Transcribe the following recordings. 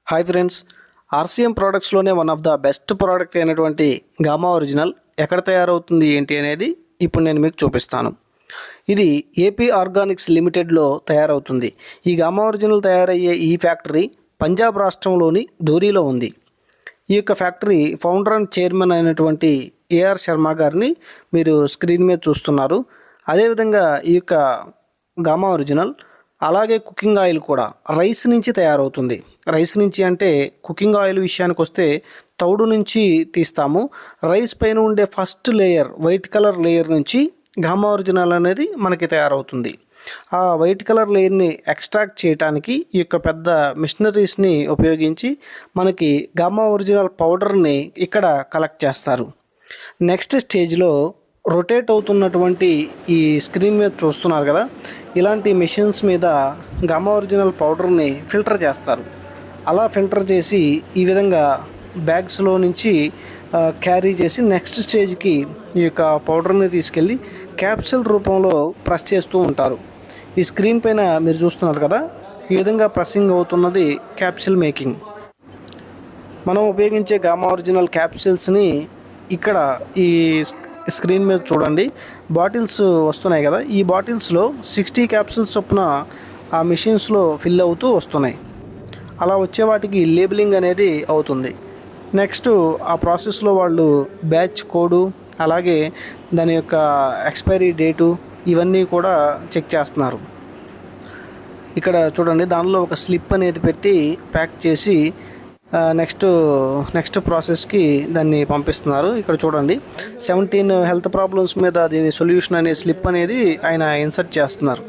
Hi friends, RCM ప్రోడక్ట్స్లోనే one of the best product అయినటువంటి gamma original ఎక్కడ తయారవుతుంది ఏంటి అనేది ఇప్పుడు నేను మీకు చూపిస్తాను. ఇది ఏపీ ఆర్గానిక్స్ లిమిటెడ్లో తయారవుతుంది. ఈ గామా ఒరిజినల్ తయారయ్యే ఈ ఫ్యాక్టరీ పంజాబ్ రాష్ట్రంలోని ధూరిలో ఉంది. ఈ యొక్క ఫ్యాక్టరీ ఫౌండర్ అండ్ చైర్మన్ అయినటువంటి ఏఆర్ శర్మ గారిని మీరు స్క్రీన్ మీద చూస్తున్నారు. అదేవిధంగా ఈ యొక్క గామా ఒరిజినల్ అలాగే కుకింగ్ ఆయిల్ కూడా రైస్ నుంచి తయారవుతుంది. రైస్ నుంచి అంటే కుకింగ్ ఆయిల్ విషయానికి వస్తే తౌడు నుంచి తీస్తాము. రైస్ పైన ఉండే first layer white colour layer నుంచి గామా ఒరిజినల్ అనేది మనకి తయారవుతుంది. ఆ వైట్ కలర్ లేయర్ని ఎక్స్ట్రాక్ట్ చేయడానికి ఈ యొక్క పెద్ద మిషనరీస్ని ఉపయోగించి మనకి గామా ఒరిజినల్ పౌడర్ని ఇక్కడ కలెక్ట్ చేస్తారు. నెక్స్ట్ స్టేజ్లో రొటేట్ అవుతున్నటువంటి ఈ స్క్రీన్ మీద చూస్తున్నారు కదా, ఇలాంటి మెషిన్స్ మీద గామా ఒరిజినల్ పౌడర్ని ఫిల్టర్ చేస్తారు. అలా ఫిల్టర్ చేసి ఈ విధంగా బ్యాగ్స్లో నుంచి క్యారీ చేసి నెక్స్ట్ స్టేజ్కి ఈ యొక్క పౌడర్ని తీసుకెళ్ళి క్యాప్సూల్ రూపంలో ప్రెస్ చేస్తూ ఉంటారు. ఈ స్క్రీన్ పైన మీరు చూస్తున్నారు కదా, ఈ విధంగా ప్రెస్సింగ్ అవుతున్నది క్యాప్సూల్ మేకింగ్. మనం ఉపయోగించే గామా ఒరిజినల్ క్యాప్సూల్స్ని ఇక్కడ ఈ స్క్రీన్ మీద చూడండి, బాటిల్స్ వస్తున్నాయి కదా, ఈ బాటిల్స్లో 60 క్యాప్సూల్స్ చొప్పున ఆ మిషన్స్లో ఫిల్ అవుతూ వస్తున్నాయి. అలా వచ్చే వాటికి లేబులింగ్ అనేది అవుతుంది. నెక్స్ట్ ఆ ప్రాసెస్లో వాళ్ళు బ్యాచ్ కోడు అలాగే దాని యొక్క ఎక్స్పైరీ డేటు ఇవన్నీ కూడా చెక్ చేస్తున్నారు. ఇక్కడ చూడండి, దానిలో ఒక స్లిప్ అనేది పెట్టి ప్యాక్ చేసి నెక్స్ట్ ప్రాసెస్కి దాన్ని పంపిస్తున్నారు. ఇక్కడ చూడండి, 17 హెల్త్ ప్రాబ్లమ్స్ మీద దీని సొల్యూషన్ అనే స్లిప్ అనేది ఆయన ఇన్సర్ట్ చేస్తున్నారు.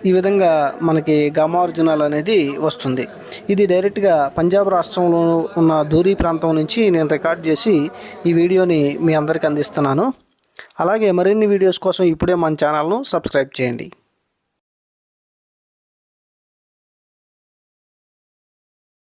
ఈ విధంగా మనకి గామా ఒరిజినల్ అనేది వస్తుంది. ఇది డైరెక్ట్గా పంజాబ్ రాష్ట్రంలో ఉన్న ధూరి ప్రాంతం నుంచి నేను రికార్డ్ చేసి ఈ వీడియోని మీ అందరికీ అందిస్తున్నాను. అలాగే మరిన్ని వీడియోస్ కోసం ఇప్పుడే మన ఛానల్ను సబ్స్క్రైబ్ చేయండి.